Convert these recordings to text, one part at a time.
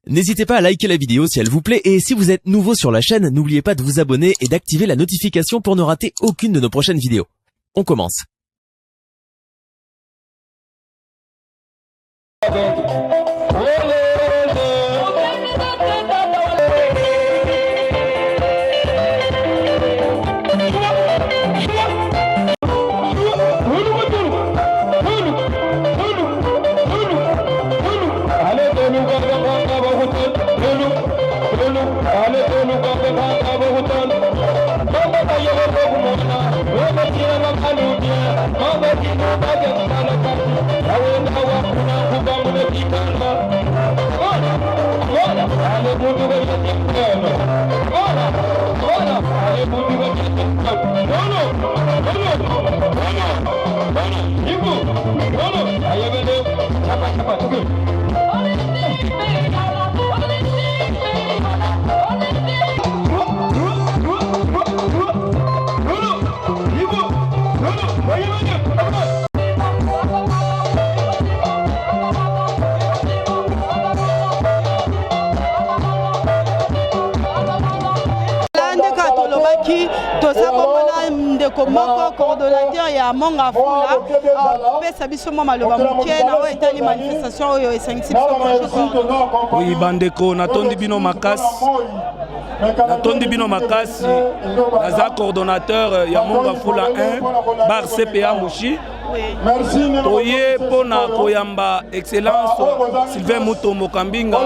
N'hésitez pas à liker la vidéo si elle vous plaît et si vous êtes nouveau sur la chaîne, n'oubliez pas de vous abonner et d'activer la notification pour ne rater aucune de nos prochaines vidéos. On commence. Moko coordonnateur ya Monga Fula pesa biso mama loba muke na oyo etali manifestation oyo esangisi biso. Oui bandeko natondi bino makasi naza coordonnateur ya Monga Fula 1 bar CPA Mushi. Toye pona koyamba excellence Sylvain Mutombo Kambinga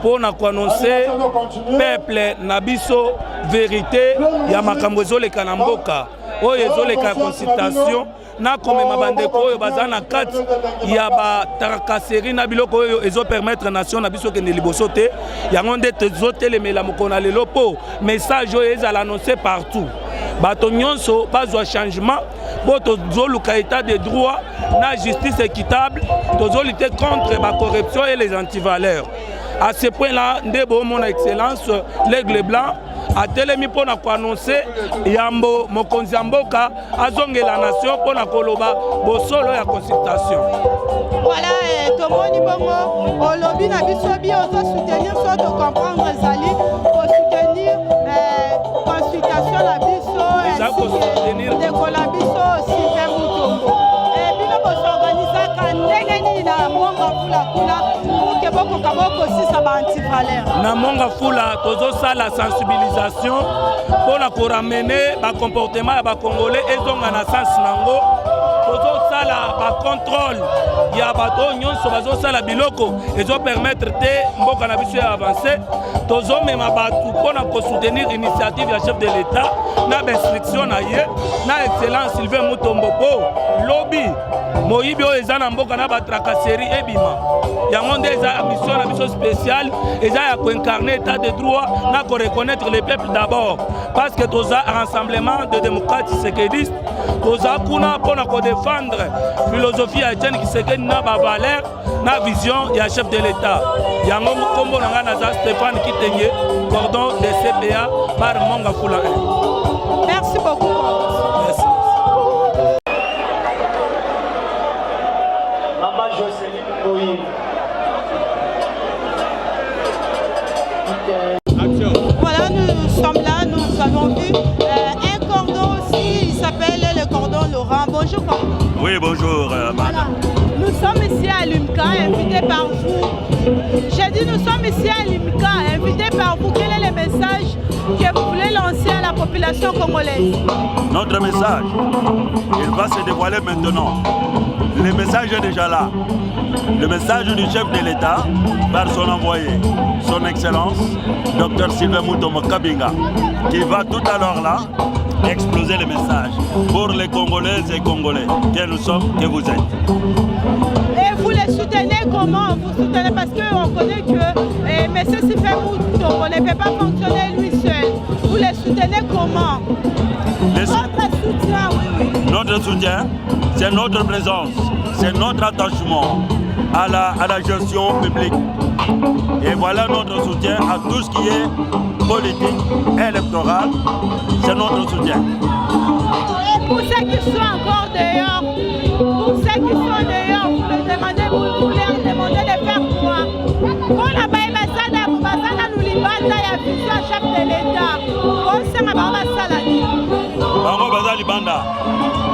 pona ko annoncer peuple na biso vérité ya makambo ezoleka na mboka oyo ezoleka consultation na komema bandeko oyo baza na kati ya ba tarakaseri na biloko oyo ezo permettre nation na biso kende liboso te yango nde tozotelemela mokona lelo po message oyo ezala annoncé partout bato nyonso bazwa changement po tozoluka état de droit na justice équitable tozolite contre la corruption et les antivaleurs. À ce point là ndebo mon excellence l'aigle blanc a telemi pona ko annoncer yambo mokonzi mboka azongela nation pona koloba bosolo ya consultation. Voilà tomoni bongo olobi na biso bi ozo soutenir so de comprendre zali pour soutenir consultation la biso et de collabiso Sylvain Mutombo et bino ko s'organiser ka ndenge ni na Monga Fula kuna pour que boko kaboko si ça ba antivaleur. Na Monga Fula tozo sala sensibilisation pour la ramener ba comportement ya ba congolais ezonga na sens nango tozo sala ba contrôle ya bato nyonso bazo sala biloko ezo permettre te mboka na biso ya avancer tozo mema batu pona ko soutenir initiative ya chef de l'état na instruction na ye na excellence Sylvain Mutombo po lobby moyibi oyo eza na mboka na batrakaseri ebima yango nde eza mission na biso spéciale eza ya koincarner état de droit na ko reconnaître le peuple d'abord parce que toza rassemblement de démocrates tshisekedi toza kuna pona ko défendre philosophie ya Etienne Tshisekedi na ba valeur na vision ya chef de l'état yango kombo na nga naza Stéphane Kitenge cordon de CPA par Monga Fula 1. Merci beaucoup. Merci. Maman Jocelyne Moïse. Voilà, nous sommes là, nous avons vu un cordon aussi, il s'appelle le cordon Laurent. Bonjour. Oui, bonjour madame. Voilà. Nous sommes ici à l'UMCA, invités par vous. J'ai dit nous sommes ici à l'UMCA, invités par vous. Quel est le message que vous voulez lancer à la population congolaise? Notre message, il va se dévoiler maintenant. Le message est déjà là. Le message du chef de l'État par son envoyé, son Excellence, Dr Sylvain Mutombo Kambinga, qui va tout à l'heure là exploser le message pour les Congolaises et Congolais que nous sommes, que vous êtes. Et vous les soutenez comment? Vous soutenez parce qu'on connaît que M. Sylvain Mutombo ne peut pas fonctionner lui seul. Vous les soutenez comment? Votre soutien, oui. Notre soutien, c'est notre présence, c'est notre attachement à la gestion publique. Et voilà notre soutien à tout ce qui est politique, électoral, c'est notre soutien. Et pour ceux qui sont encore dehors, vous leur demandez de faire quoi? Pour la L'état y a vision à chef de l'État. On sait que Baba Saladi. Bango Bazali Banda.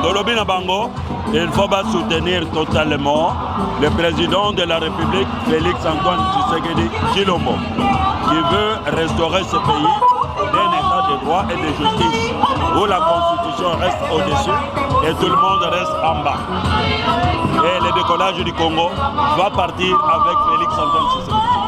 Dolobi na Bango, il faut soutenir totalement le président de la République, Félix Antoine Tshisekedi Tshilombo, qui veut restaurer ce pays d'un état de droit et de justice, où la Constitution reste au-dessus et tout le monde reste en bas. Et le décollage du Congo va partir avec Félix Antoine Tshisekedi.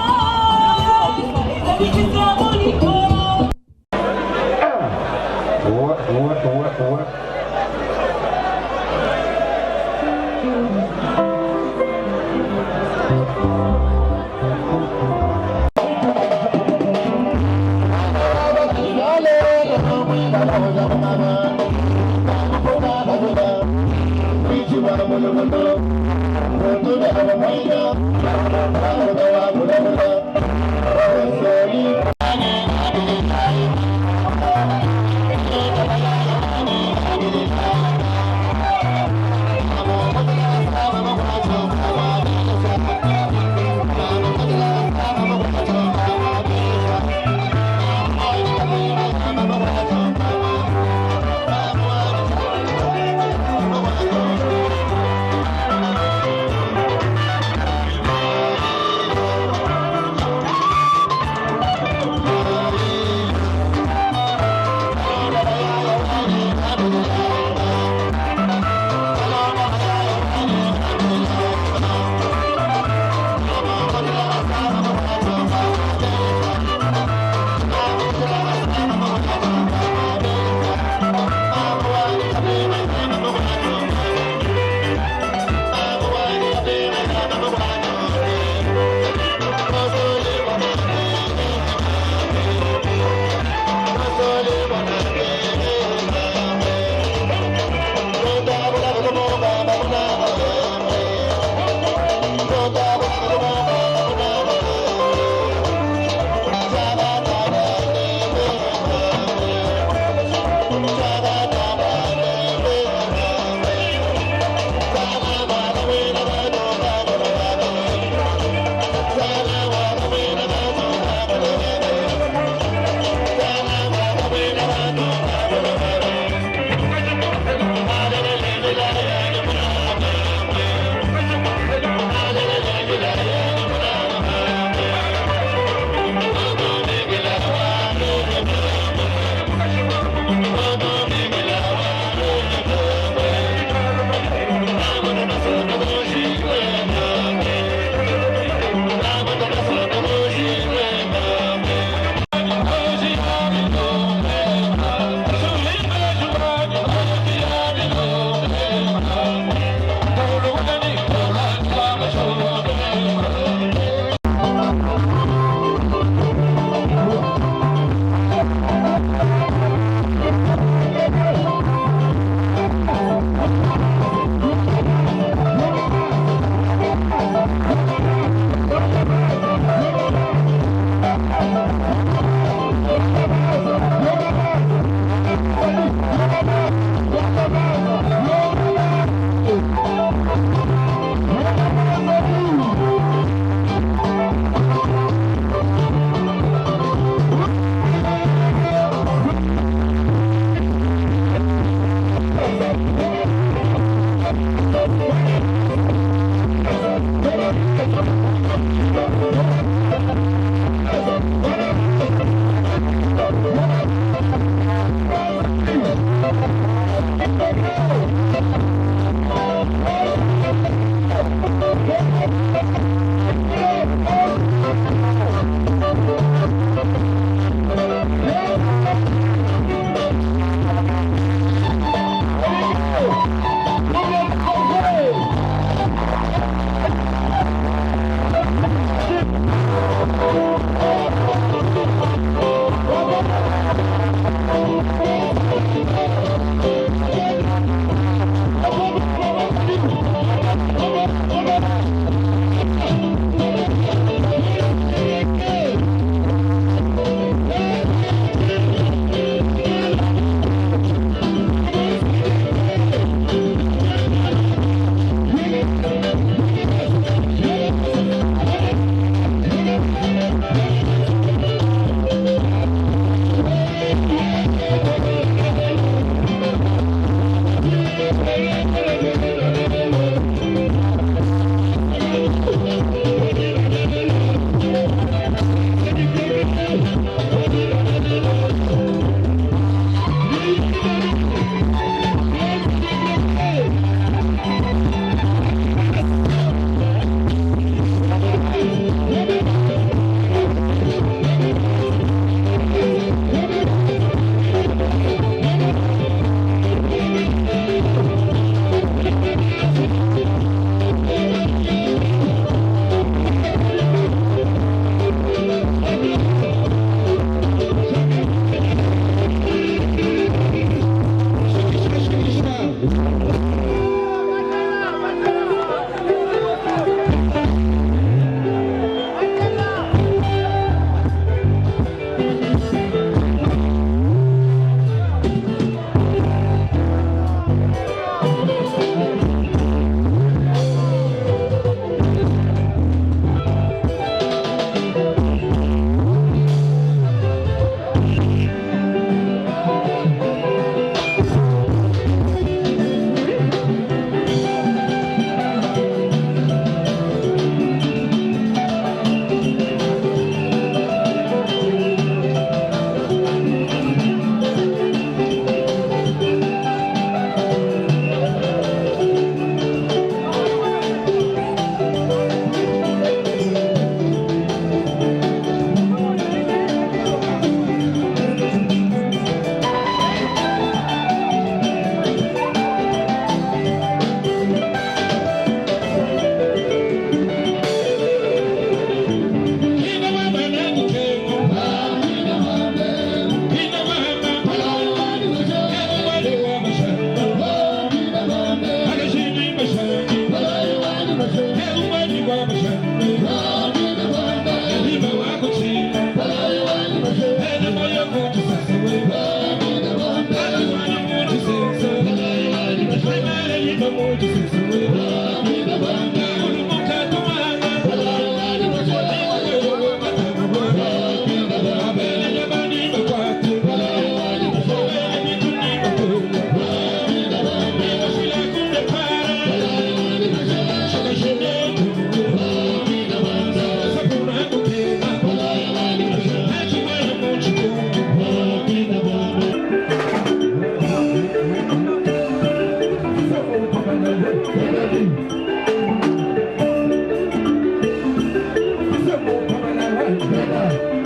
Allez,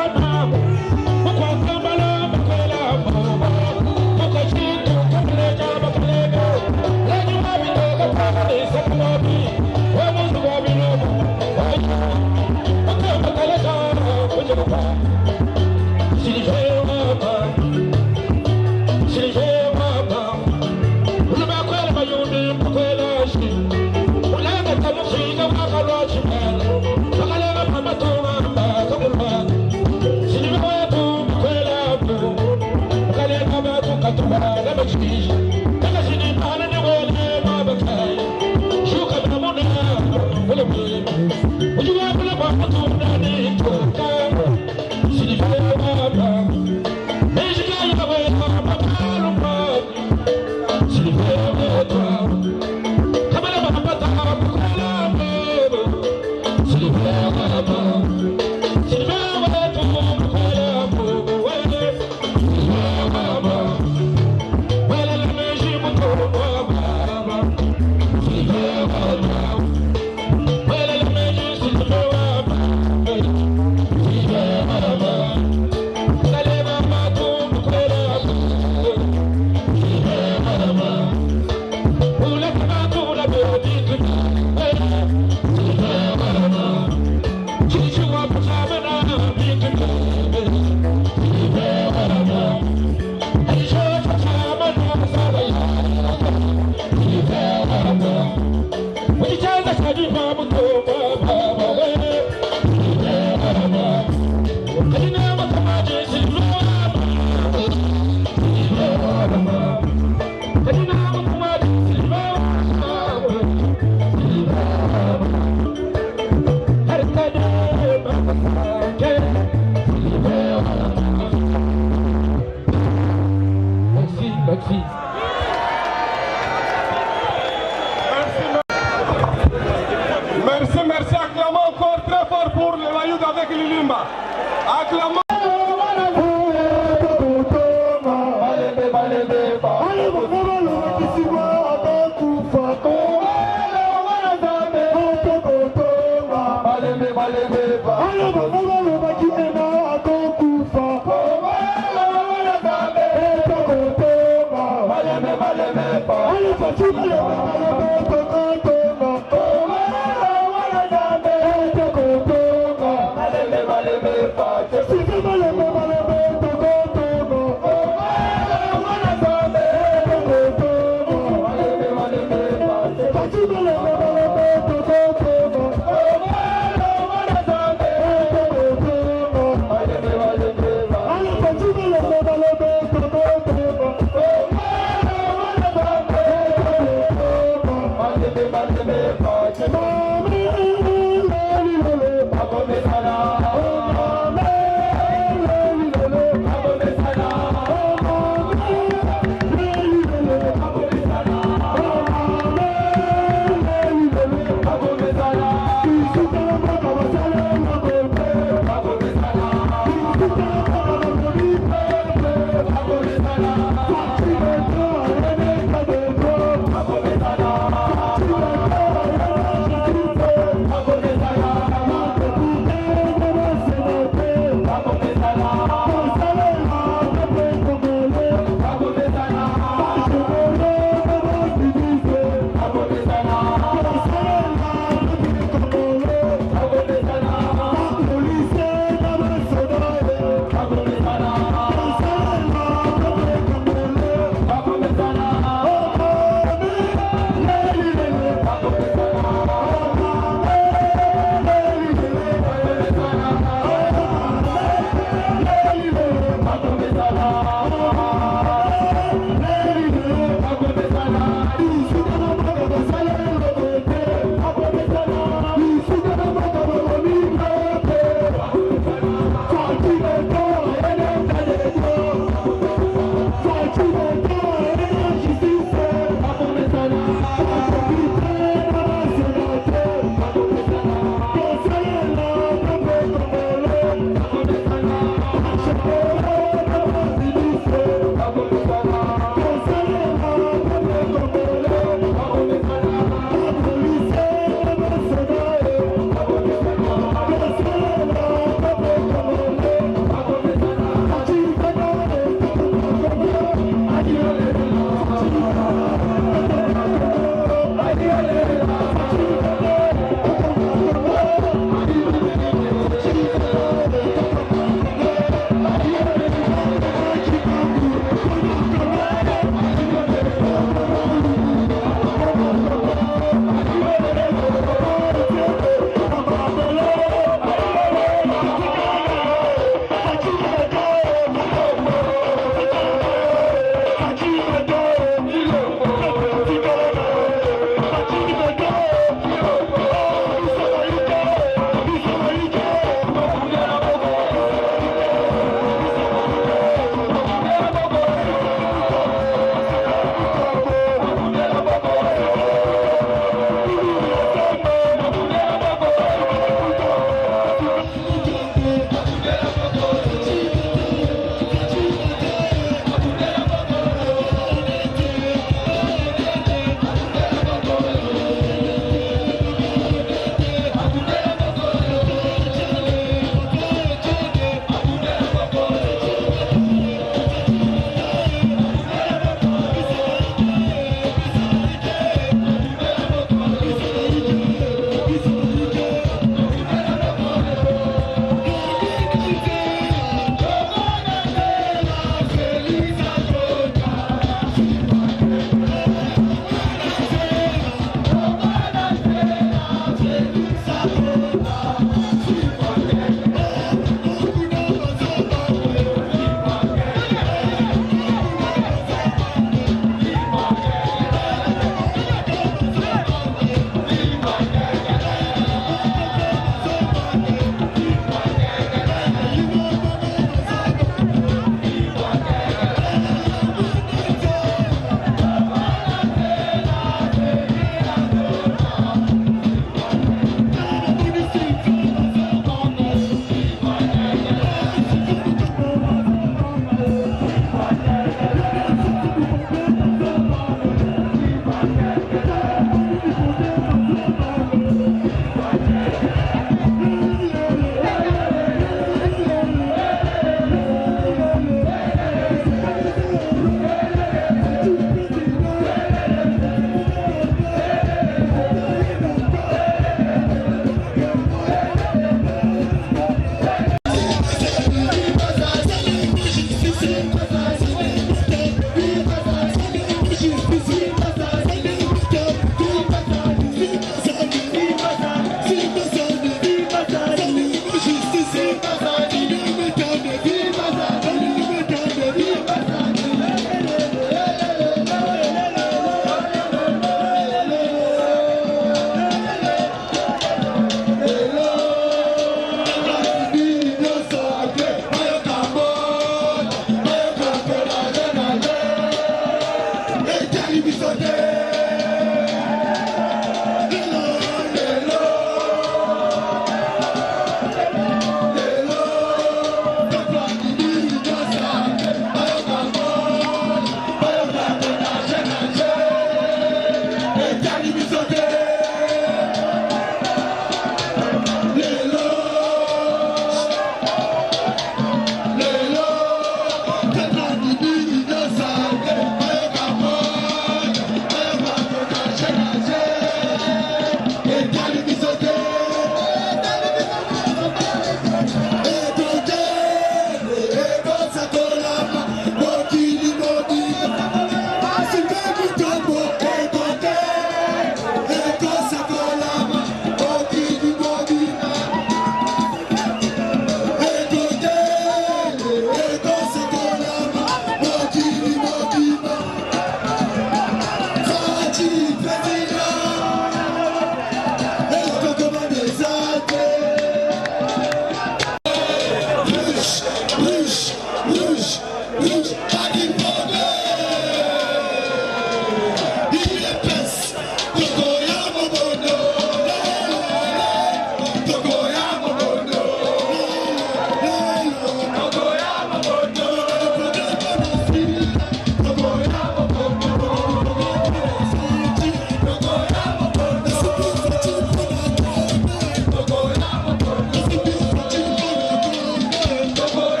Togo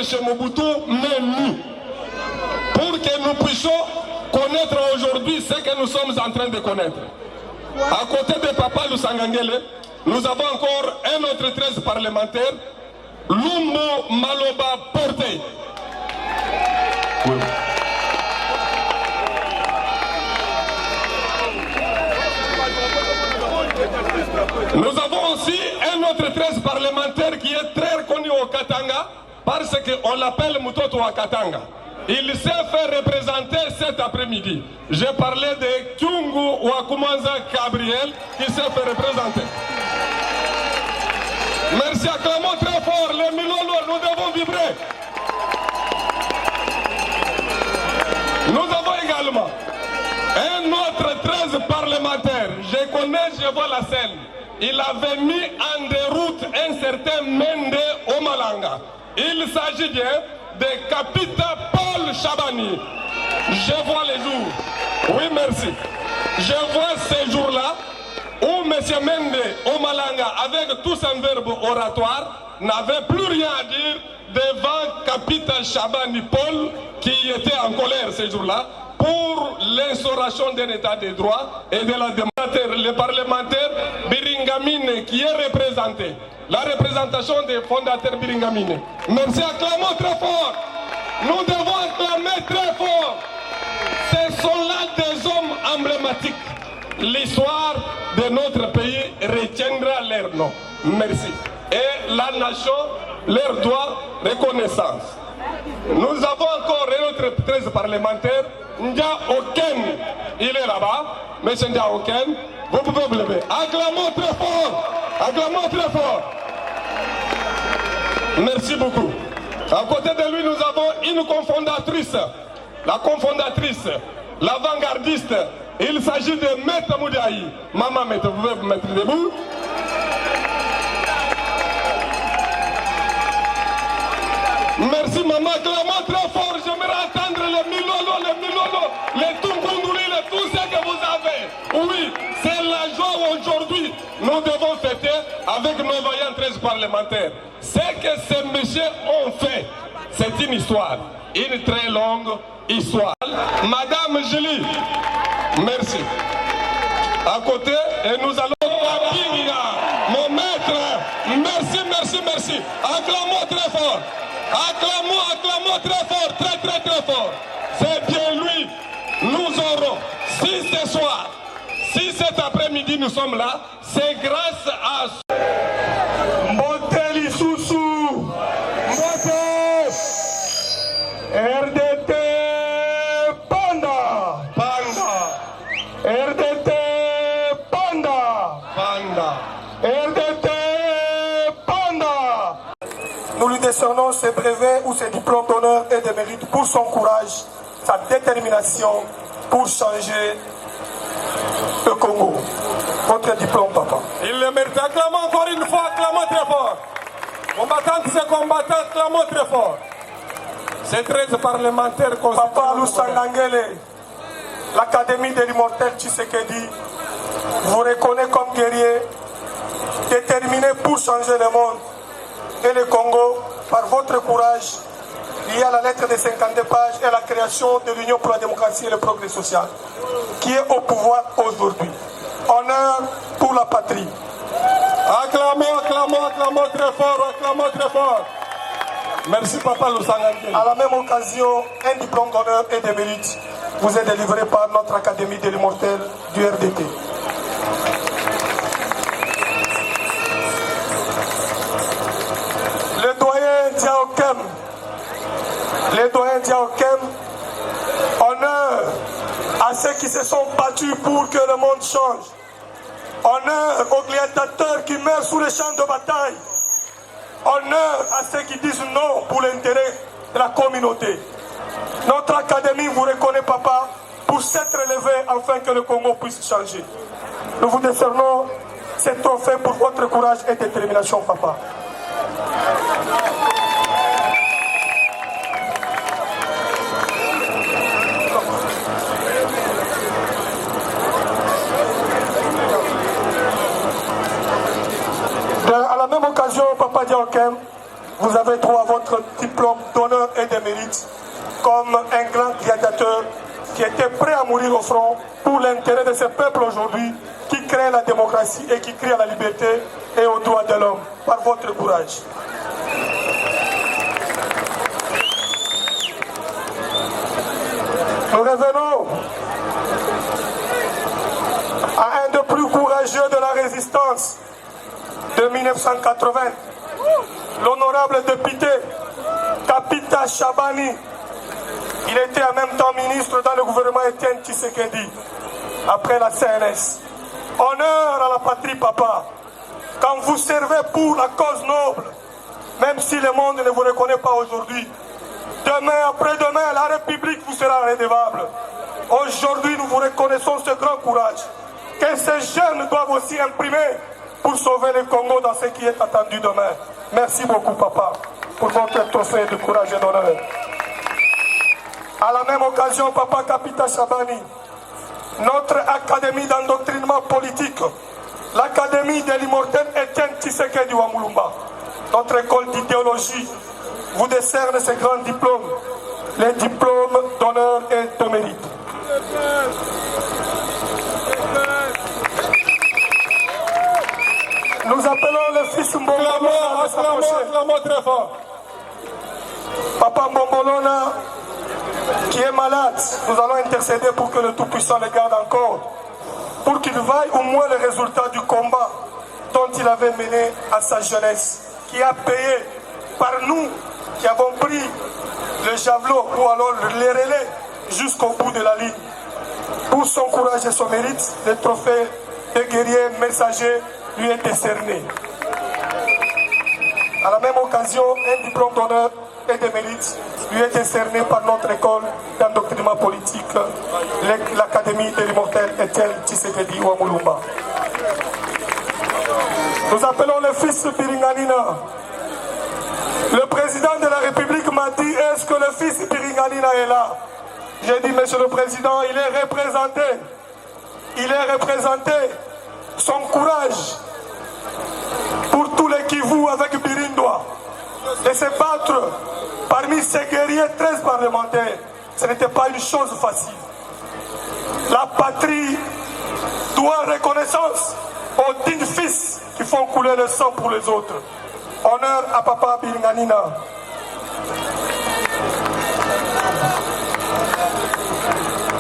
chez Mobutu, mais nous. Pour que nous puissions connaître aujourd'hui ce que nous sommes en train de connaître. À côté de Papa Lusangangele, nous avons encore un autre 13 parlementaire, Lumbo Maloba Porté. Nous avons aussi un autre 13 parlementaire qui est très reconnu au Katanga parce qu'on l'appelle Mutoto wa Katanga. Il s'est fait représenter cet après-midi. J'ai parlé de Kyungu Wakumanza Gabriel qui s'est fait représenter. Merci, acclamons très fort les Milolo, nous devons vibrer. Nous avons également un autre 13 parlementaire. Je connais, je vois la scène. Il avait mis en déroute un certain Mende Omalanga. Il s'agit bien de Capita Paul Chabani. Je vois les jours. Oui, merci. Je vois ces jours-là où M. Mende Omalanga, avec tout son verbe oratoire, n'avait plus rien à dire devant Capita Chabani Paul, qui était en colère ces jours-là, pour l'instauration d'un état de droit et de la démocratie. Le parlementaire Biringamine qui est représenté, la représentation des fondateurs Biringamine. Merci, acclamons très fort. Nous devons acclamer très fort. Ce sont là des hommes emblématiques. L'histoire de notre pays retiendra leur nom. Merci. Et la nation leur doit reconnaissance. Nous avons encore un autre 13 parlementaires. Ndia Oken, il est là-bas. Monsieur Ndia Oken, vous pouvez vous lever. Acclamons très fort. Acclamons très fort. Merci beaucoup. À côté de lui, nous avons une cofondatrice. La cofondatrice, l'avant-gardiste. Il s'agit de Maître Moudaï. Maman Maître, vous pouvez vous mettre debout. Merci maman, acclamons très fort. J'aimerais entendre les Milolo, les Tungunduri, tout ce que vous avez. Oui, c'est la joie aujourd'hui. Nous devons fêter avec nos vaillants 13 parlementaires. Ce que ces messieurs ont fait, c'est une histoire. Une très longue histoire. Madame Julie, merci. À côté, et nous allons... Mon maître, merci. Acclamons très fort. Acclamons très fort, très fort. C'est bien lui. Nous aurons, si ce soir, si cet après-midi nous sommes là, c'est grâce à... Mboteli Soussou, Mbote, RDT, Panda, RDT, Panda, RDT, Panda. Nous lui décernons ses brevets ou ses diplômes d'honneur et de mérite pour son courage, sa détermination pour changer le Congo. Votre diplôme, papa. Il le mérite. Acclamons encore une fois, acclamons très fort. Combattant, c'est combattant, acclamons très fort. Ces 13 parlementaires... Papa Lusangangele, l'Académie de l'immortel Tshisekedi vous reconnaît comme guerrier, déterminé pour changer le monde et le Congo par votre courage lié à la lettre de 52 pages et à la création de l'Union pour la démocratie et le progrès social, qui est au pouvoir aujourd'hui. Honneur pour la patrie. Acclamons très fort. Merci Papa Lusangangele. À la même occasion, un diplôme d'honneur et de mérite vous est délivré par notre Académie de l'immortel du RDT. Le doyen Diaokem, honneur à ceux qui se sont battus pour que le monde change. Honneur aux gladiateurs qui meurent sous les champs de bataille. Honneur à ceux qui disent non pour l'intérêt de la communauté. Notre académie vous reconnaît, papa, pour s'être relevé afin que le Congo puisse changer. Nous vous décernons ce trophée pour votre courage et détermination, papa. À la même occasion, Papa Diaokem, vous avez droit à votre diplôme d'honneur et de mérite comme un grand gladiateur qui était prêt à mourir au front pour l'intérêt de ce peuple aujourd'hui qui crée la démocratie et qui crie à la liberté et aux droits de l'homme par votre courage. Nous revenons à un des plus courageux de la résistance de 1980, l'honorable député Kapita Shabani. Il était en même temps ministre dans le gouvernement Etienne Tshisekedi, après la CNS. Honneur à la patrie, papa, quand vous servez pour la cause noble, même si le monde ne vous reconnaît pas aujourd'hui. Demain, après-demain, la République vous sera redevable. Aujourd'hui, nous vous reconnaissons ce grand courage que ces jeunes doivent aussi imprimer pour sauver le Congo dans ce qui est attendu demain. Merci beaucoup, papa, pour votre trophée de courage et d'honneur. À la même occasion, papa Kapita Shabani, notre académie d'endoctrinement politique, l'académie de l'immortel Etienne Tshisekedi wa Mulumba, notre école d'idéologie, vous décerne ce grand diplôme, les diplômes d'honneur et de mérite. Nous appelons le fils Mbombolona à s'approcher. Très fort. Papa Mbombolona, qui est malade, nous allons intercéder pour que le Tout-Puissant le garde encore, pour qu'il vaille au moins le résultat du combat dont il avait mené à sa jeunesse, qui a payé par nous, qui avons pris le javelot ou alors les relais jusqu'au bout de la ligne. Pour son courage et son mérite, le trophée de guerrier messager lui est décerné. À la même occasion, un diplôme d'honneur et de mérite lui est décerné par notre école d'endoctrinement politique, l'Académie de l'immortel Etienne Tshisekedi wa Mulumba. Nous appelons le fils Biringanina. Le président de la République m'a dit, est-ce que le fils Biringanina est là? J'ai dit, monsieur le président, il est représenté. Il est représenté. Son courage pour tous les Kivu avec Birindoa, de se battre parmi ces guerriers 13 parlementaires, ce n'était pas une chose facile. La patrie doit reconnaissance aux dignes fils qui font couler le sang pour les autres. Honneur à papa Biringanina.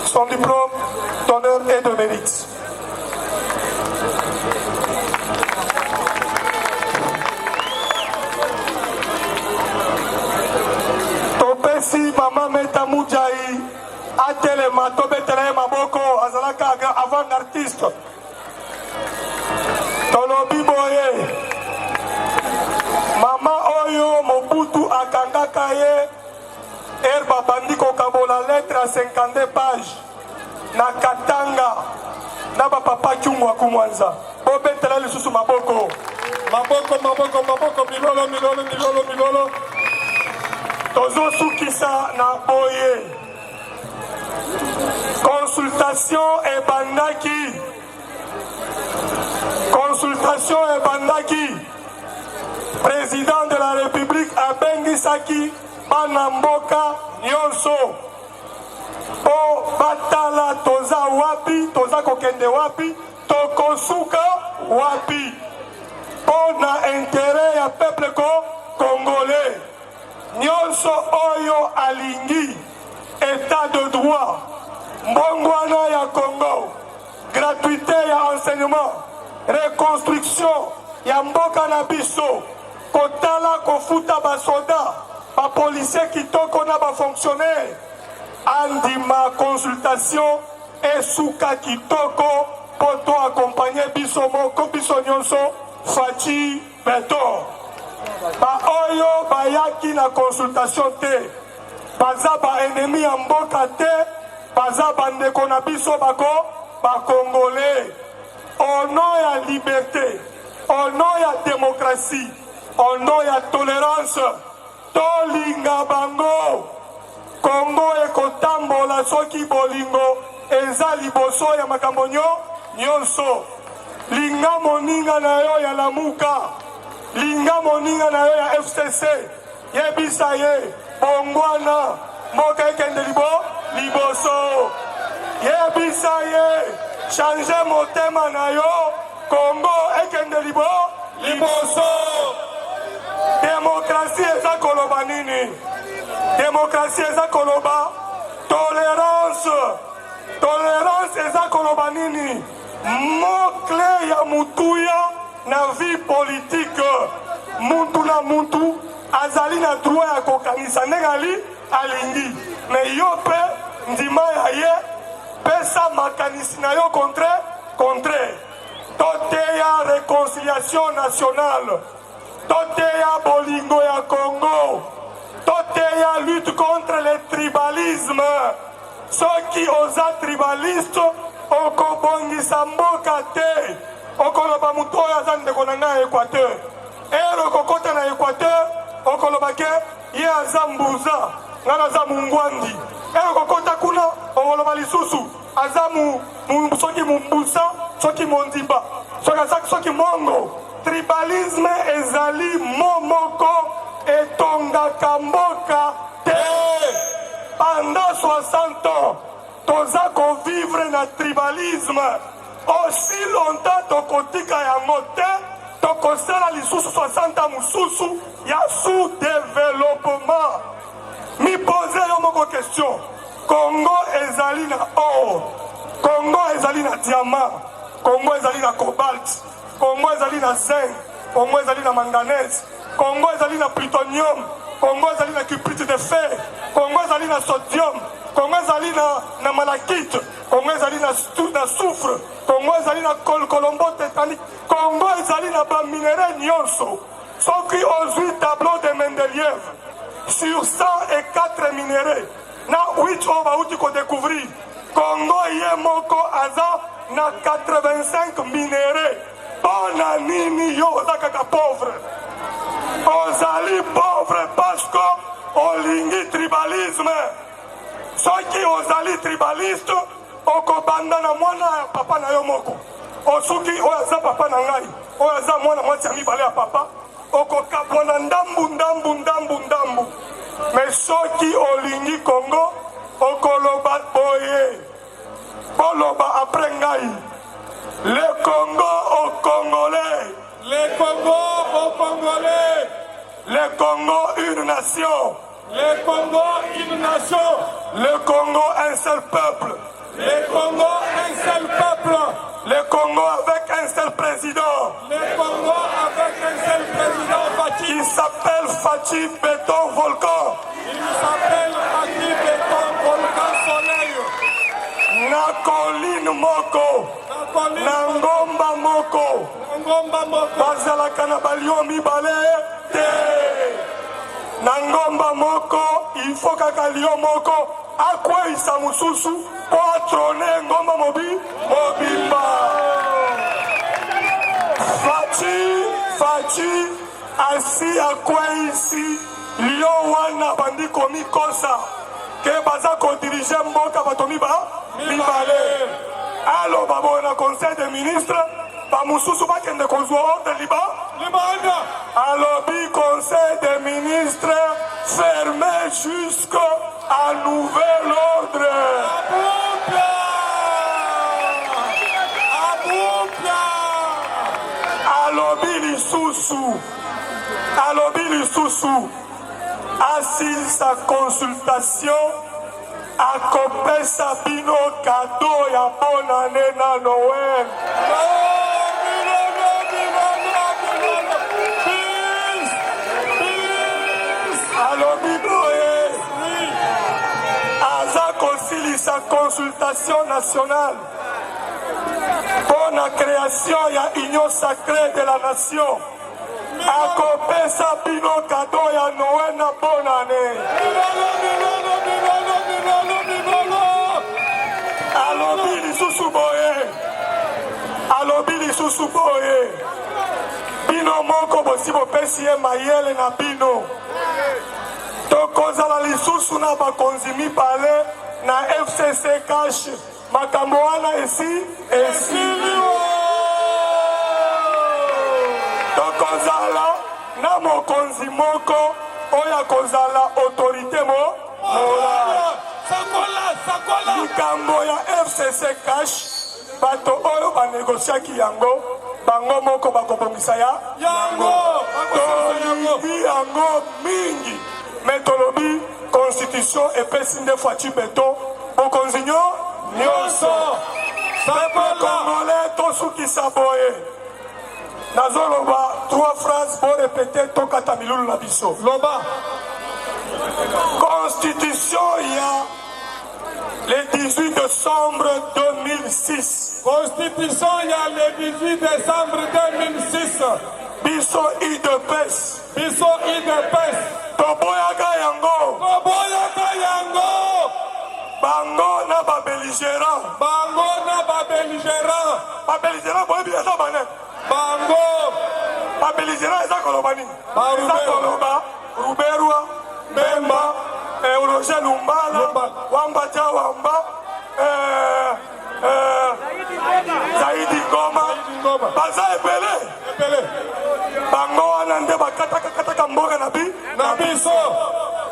Son diplôme d'honneur et de mérite. Topesi mama meta mujai atelema tobetele maboko azalaka avant-gardiste. Tolobi boye mama oyo Mobutu akangaka ye herba bandiko kabola lettre à 52 pages na Katanga na papa Kyungu akumwanza bobetela lisusu maboko milolo tozo sukisa na boye consultation e bandaki président de la République abengisaki bana mboka nyonso po batala toza wapi, toza kokende wapi, tokosuka wapi po na intérêt ya peuple congolais nyonso oyo alingi état de droit, mbongwana ya Congo, gratuité ya enseignement, reconstruction ya mboka na biso, kotala kofuta basoda, bapolisier kitoko na bafonctionnaire, andima consultation esuka kitoko poto accompagner biso moko biso nyonso faci beto. Ba oyo bayaki na consultation te, baza ba ennemi ya mboka te, baza bandeko na biso ba congolais. Au nom ya liberté, au nom ya démocratie, au nom ya tolérance, tolinga bango. Congo ekotambola soki bolingo eza liboso ya makambo nyonso. Linga moninga na yo ya lamuka, linga nga moninga na yo ya FCC yebisa ye bongwana mboka ekende liboso yebisa ye change motema na yo Congo ekende liboso démocratie eza koloba nini démocratie eza koloba tolérance eza koloba nini mot-clé ya mutuya na vie politique muntu na muntu azali na droit ya kokanisa ndenge alingi me yo mpe ndima ya ye pesa makanisi na yo contraire toteya réconciliation nationale toteya bolingo ya Congo toteya lutte contre le tribalisme soki oza tribaliste okobongisa mboka te okoloba mutu oyo aza ndeko na ngai ya Équateur ere okokota na Équateur okoloba ke ye aza mbuza ngai naza mungwandi ere okokota kuna okoloba lisusu aza soki mumbusa soki mondimba soki mongo tribalisme ezali momoko etongaka mboka te pendant 60 ans toza kovivre na tribalisme aussi longtemps tokotika yango te tokosala lisusu 60 ans mosusu ya sous-développement mipose yo moko question Congo ezali na or Congo ezali na diamant Congo ezali na cobalt Congo ezali na zinc Congo ezali na manganèse Congo ezali na plutonium Congo ezali na cuprite de fer Congo ezali na sodium Congo ezali na malachite Congo ezali na soufre Congo ezali na colombo tétanique Congo ezali na baminere nyonso soki ozwi tableau de Mendeleev sur 104 minéraux na 8 oyo bauti kodécouvrir Congo ye moko aza na 85 minéraux mpona nini yo oza kaka pauvre ozali pauvre parce que olingi tribalisme soki ozali tribaliste okobanda na mwana ya papa na yo moko osoki oyo aza papa na ngai oyo aza mwana mwasi ya mibale ya papa okokapwa na ndambu me soki olingi Congo okoloba boye koloba apres ngai le Congo au Congolais le Congo au Congolais le Congo une nation le Congo une nation le Congo un seul peuple le Congo un seul peuple le Congo avec un seul président le Congo avec un seul président qui s'appelle Fachi Béton Volcan il s'appelle Fachi Béton Volcan Soleil na colline moko na ngomba moko bazalaka na balio mibale te na ngomba moko il faut kaka lio moko akweyisa mosusu po atrone ngomba mobimba Fachi asi akweyisi lio wana bandi komikosa ke baza kodirige mboka bato mibale aloba boye na conseil des ministres bamosusu bakende kozwa ordre libanda alobi conseil des ministres fermé jusqu'à nouvel ordre alobi lisusu asilisa consultation akopesa bino kado ya bonane na Noël alobi boye aza kosilisa consultation nationale pour la création ya union sacrée de la nation akopesa bino kado ya Noël na bonane alobi lisusu boye bino moko bosi bopesi ye mayele na bino tokozala lisusu na bakonzi mibale na FCC cash makambo wana esili na mokonzi moko oyo akozala autorité morale. Likambo ya FCC cash bato oyo banegosiaki yango bango moko bakobongisa yango mingi me tolobi constitution epesi nde fwaci beto bokonzi nyonso peuple congolais tosukisa boye nazoloba 3 phrases bo répéter tokata milulu na biso loba constitution ya le 18 décembre 2006. Constitution il y a le 18 décembre 2006. Biso IDPS. Biso IDPS. Toboyaka yango. Toboyaka yango. Bango na ba belligérant. Bango na ba belligérant. Ba belligérant boyebi eza bane. Bango. Ba belligérant eza kolobani. Eza koloba Ruberwa, Bemba, Roger Lumbala, Wamba Jawamba, Zaidi Ngoma, Baza Epele. Bango wana nde bakataka mboka na biso.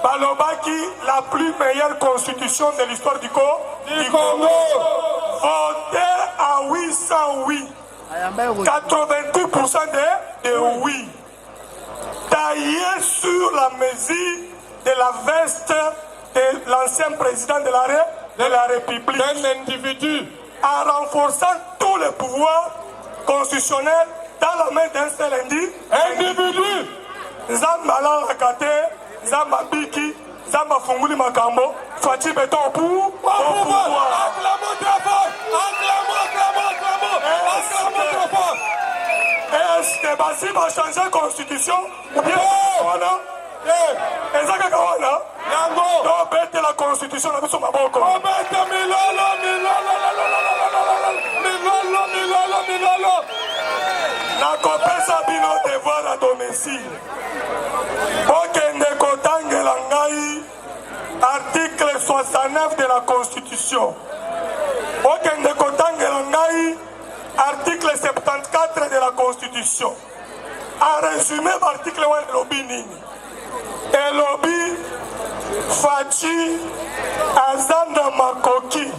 Balobaki la plus meilleure constitution de l'histoire du Congo. Voté à 800 oui. 88% de oui. Taillé sur la mesure de la veste de l'ancien président de la République. Un individu. En renforçant tous les pouvoirs constitutionnels dans la main d'un seul individu. Zamba Lalakate, Zamba Biki, Zamba Funguli Makambo, Fati Beton au pouvoir. Acclamons très fort. Acclamons très fort. Est-ce que Bassi va changer la constitution ou bien Ezaka Kawana donc bête la constitution na biso maboko nakopesa bino devoir à domicile okende kotangela ngai article 69 de la constitution okende kotangela ngai article 74 de la Constitution. En résumé, l'article 1 de lobby nini. Et lobby Fachi Azanda Makoki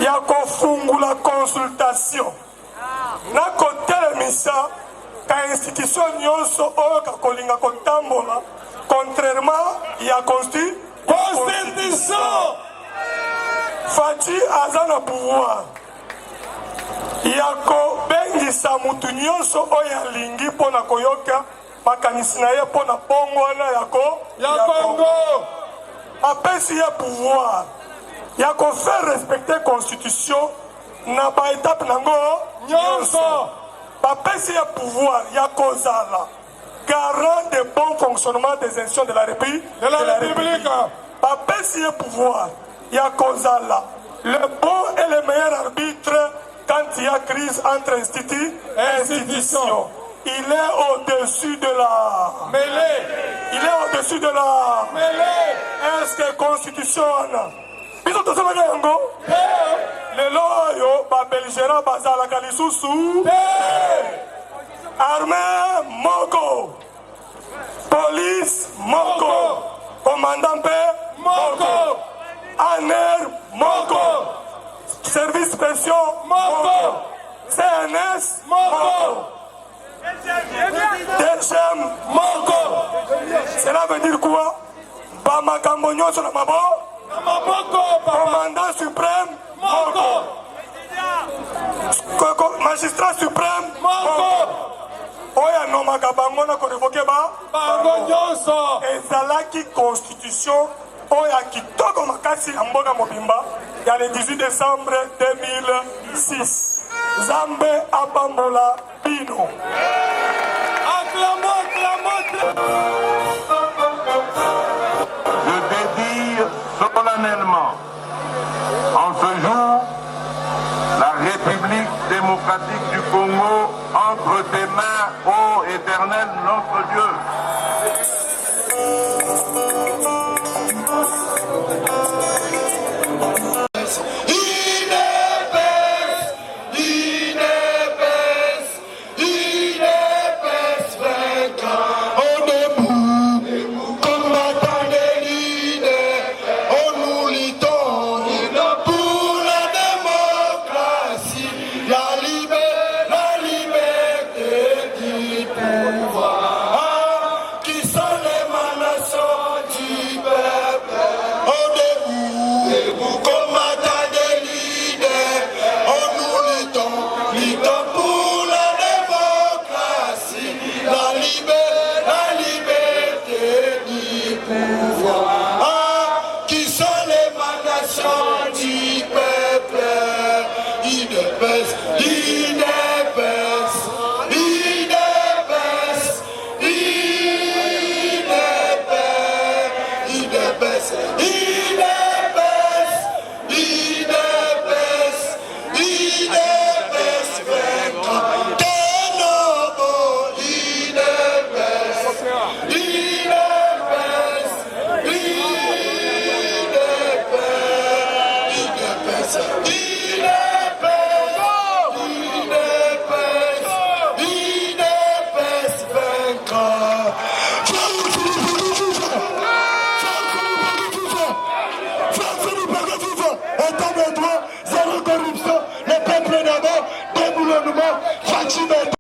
Yako Fungula consultation. Na côté le misa, ka institution nyonso oyo ka kolinga kotambola contrairement ya constitution. Fachi Azanda pouvoir. Yako bengisa mutu nyonso oyo alingi mpona koyoka makanisi na ye mpona bongo wana ya Congo apesi ye pouvoir ya kofaire respecter constitution na baetape nango nyonso bapesi ye pouvoir ya kozala garant de bon fonctionnement des institutions de la République bapesi ye pouvoir ya kozala le bon et le meilleur arbitre quand il y a crise entre institutions. Il est au-dessus de la mêlée. Il est au-dessus de la mêlée. Est-ce que constitution ils ont tous les yango le loyo ba belgera bazala kalisusu armée moko police moko commandant moko aner moko service spéciaux moko CNS moko DGM moko. Cela veut dire quoi? Bamakambo nyonso na maboko commandant suprême moko magistrat suprême moko oya nomaka bango na korevoke bango nyonso ezalaki constitution oya kitoko makasi ya mboka mobimba ya le 18 décembre 2006 Zambe abambola bino. Je dédie solennellement en ce jour la République démocratique du Congo entre tes mains, ô Éternel notre Dieu. INEPES vainqueur.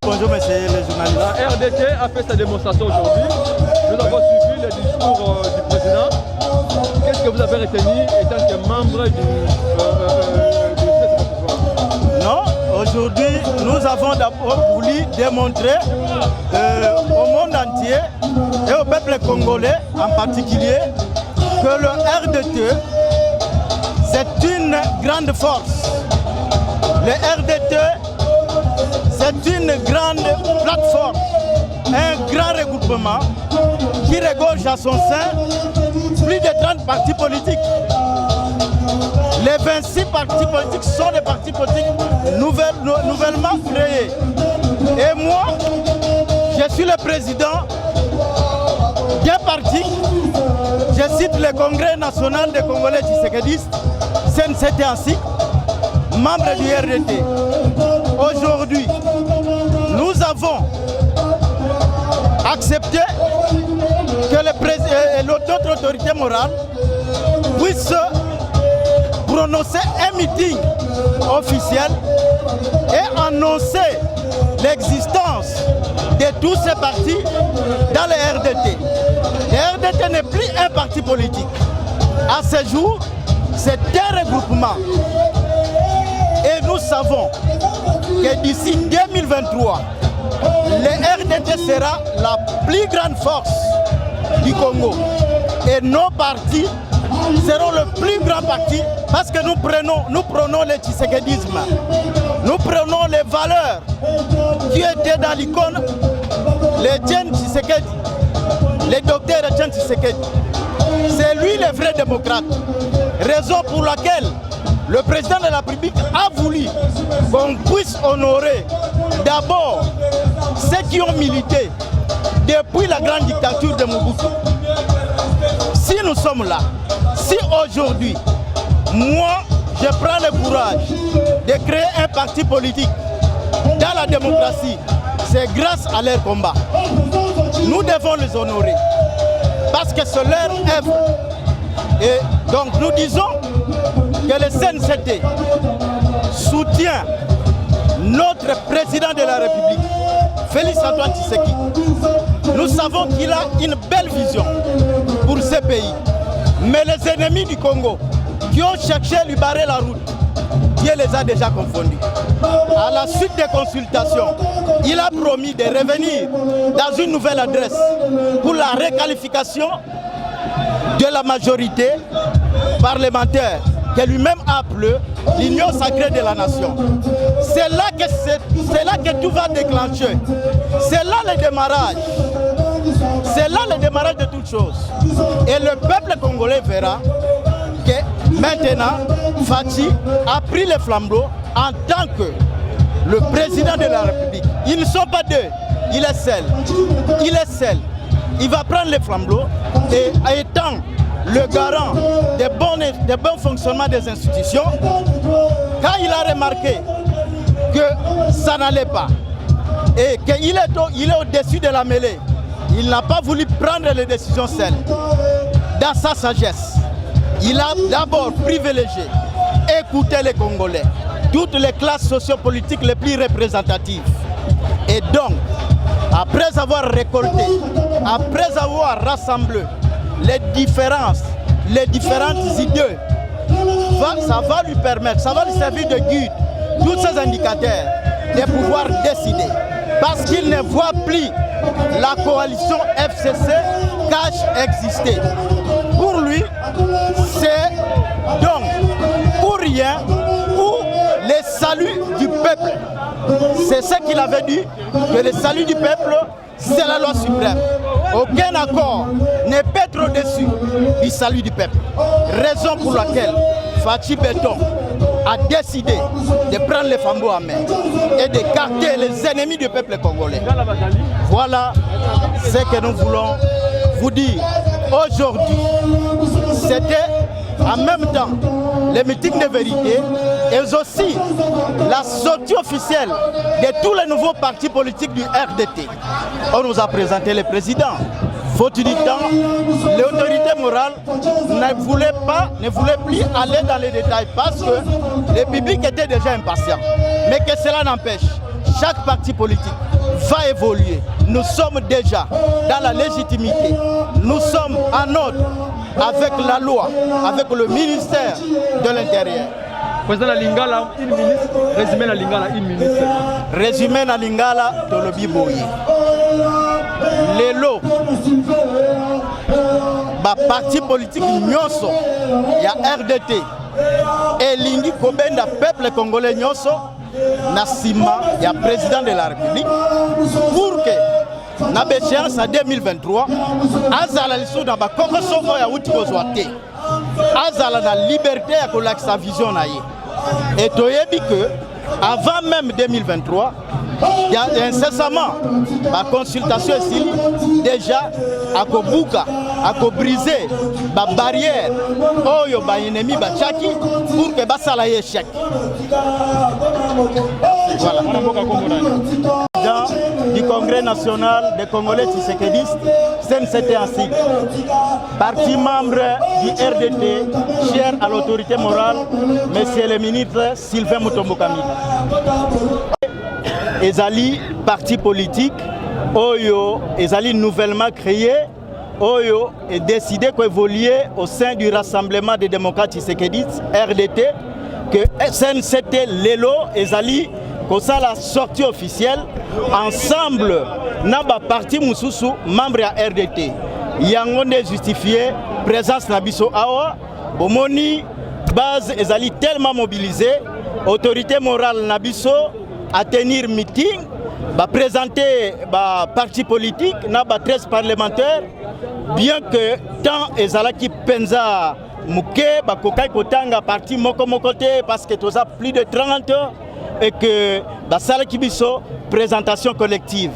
Bonjour monsieur les journalistes. La RDT a fait sa démonstration aujourd'hui. Nous avons suivi le discours du président. Qu'est-ce que vous avez retenu étant que membre du Non, aujourd'hui nous avons d'abord voulu démontrer au monde entier et au peuple congolais en particulier que le RDT c'est une grande force. Le RDT c'est une grande plateforme, un grand regroupement qui regorge à son sein plus de 30 partis politiques. Les 26 partis politiques sont des partis politiques nouvellement créés. Et moi, je suis le président d'un parti, je cite le Congrès national des Congolais tshisekédistes, CNCT ainsi, membre du RDT. Aujourd'hui, nous avons accepté que notre autorité morale puisse prononcer un meeting officiel et annoncer l'existence de tous ces partis dans le RDT. Le RDT n'est plus un parti politique. À ce jour, c'est un regroupement. Et nous savons que d'ici 2023, le RDT sera la plus grande force du Congo. Et nos partis seront le plus grand parti parce que nous prenons le tshisekédisme. Nous prenons les valeurs qui étaient dans l'icône, les Etienne Tshisekedi, les docteurs Etienne Tshisekedi. C'est lui le vrai démocrate. Raison pour laquelle le président de la République a voulu qu'on puisse honorer d'abord ceux qui ont milité depuis la grande dictature de Mobutu. Si nous sommes là, si aujourd'hui, moi, je prends le courage de créer un parti politique dans la démocratie, c'est grâce à leur combat. Nous devons les honorer parce que c'est leur œuvre. Et donc nous disons que le CNCT soutient notre président de la République, Félix Antoine Tshisekedi. Nous savons qu'il a une belle vision pour ce pays. Mais les ennemis du Congo qui ont cherché à lui barrer la route, Dieu les a déjà confondus. À la suite des consultations, il a promis de revenir dans une nouvelle adresse pour la requalification de la majorité parlementaire que lui-même a appelé l'union sacrée de la nation. C'est là que tout va déclencher. C'est là le démarrage. C'est là le démarrage de toutes choses. Et le peuple congolais verra que maintenant, Fachi a pris le flambeau en tant que le président de la République. Ils ne sont pas deux, il est seul. Il est seul. Il va prendre le flambeau et étant le garant des bons fonctionnements des institutions, quand il a remarqué que ça n'allait pas et qu'il est au-dessus de la mêlée, il n'a pas voulu prendre les décisions seul. Dans sa sagesse, il a d'abord privilégié écouter les Congolais, toutes les classes sociopolitiques les plus représentatives. Et donc, après avoir récolté, après avoir rassemblé les différentes idées, ça va lui permettre, ça va lui servir de guide, tous ces indicateurs, de pouvoir décider. Parce qu'il ne voit plus la coalition FCC cache exister. Pour lui, c'est donc pour rien, pour le salut du peuple. C'est ce qu'il avait dit, que le salut du peuple, c'est la loi suprême. aucun accord ne peut être au-dessus du salut du peuple. Raison pour laquelle Fachi Béton a décidé de prendre les flambeaux en main et d'écarter les ennemis du peuple congolais. Voilà ce que nous voulons vous dire aujourd'hui. C'était en même temps les meetings de vérité et aussi la sortie officielle de tous les nouveaux partis politiques du RDT. On nous a présenté le président. Faute du temps, l'autorité morale ne voulait plus aller dans les détails parce que le public était déjà impatient. Mais que cela n'empêche, chaque parti politique va évoluer. Nous sommes déjà dans la légitimité. Nous sommes en ordre avec la loi, avec le ministère de l'Intérieur. Président la Lingala, une minute. Résumé la Lingala, une minute. Résumé la Lingala, Tolobi Boye. Les lots, parti politique Nyoso, il y a RDT et Lingi Kobenda, peuple congolais Nyoso, Nassima, il y a président de la République, pour que na béchéance en 2023, Azala liso na bakoko soko ya uti kozwate, Azala na liberté à kolak sa vision na ye. Et toyebi que avant même 2023, il y a incessamment la consultation ici déjà à Kobuka, à briser la barrière oyo ba ennemi ba chaki pour que basala échec. Voilà. Dans du Congrès national des Congolais Tshisekedistes, c'était ainsi. Parti membre du RDT, cher à l'autorité morale, monsieur le ministre Sylvain Mutombo Kamila. Ezali parti politique, Oyo, Ezali nouvellement créé, Oyo est décidé d'évoluer au sein du Rassemblement des démocrates tshisekédistes, RDT, que SNCT Lelo, Ezali, comme ça la sortie officielle, ensemble, Naba parti Moussousou, membre à RDT. Yangonde justifié, présence Nabiso Awa, Bomoni, base Ezali tellement mobilisée, autorité morale Nabiso, à tenir meeting, présenter parti politique, 13 parlementaires, bien que tant Ezalaki Penza Mouké, Kokai Kotanga, parti Moko Mokote, parce que tout ça plus de 30 et que Salaki Bisso, présentation collective.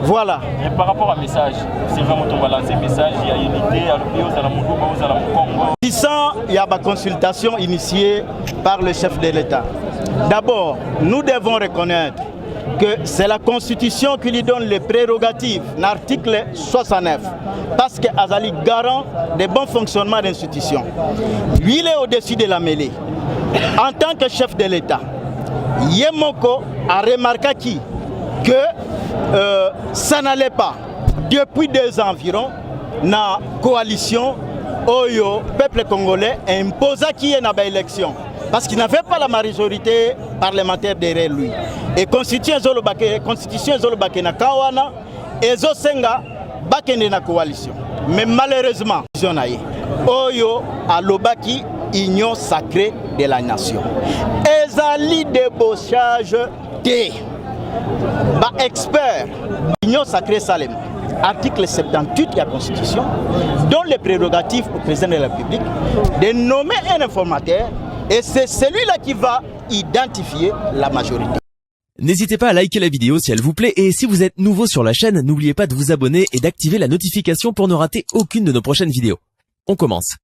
Voilà. Et par rapport à message, c'est vraiment on va lancer message, il y a unité, il y a une consultation initiée par le chef de l'État. D'abord, nous devons reconnaître que c'est la Constitution qui lui donne les prérogatives, l'article 69, parce qu'Azali garant des bons fonctionnements d'institutions. Lui, il est au-dessus de la mêlée. En tant que chef de l'État, Yemoko a remarqué que ça n'allait pas. Depuis 2 ans environ, la coalition Oyo, peuple congolais, imposa qui est dans l'élection. Parce qu'il n'avait pas la majorité parlementaire derrière lui. Et constitution Zolobake na Kawana, et Zosenga, Bakende na coalition. Mais malheureusement, Oyo a l'Obaki, union sacrée de la nation. Ezali débauchage des experts, union sacrée Salem. Article 78 de la Constitution, donne les prérogatives au président de la République de nommer un informateur. Et c'est celui-là qui va identifier la majorité. N'hésitez pas à liker la vidéo si elle vous plaît et si vous êtes nouveau sur la chaîne, n'oubliez pas de vous abonner et d'activer la notification pour ne rater aucune de nos prochaines vidéos. On commence.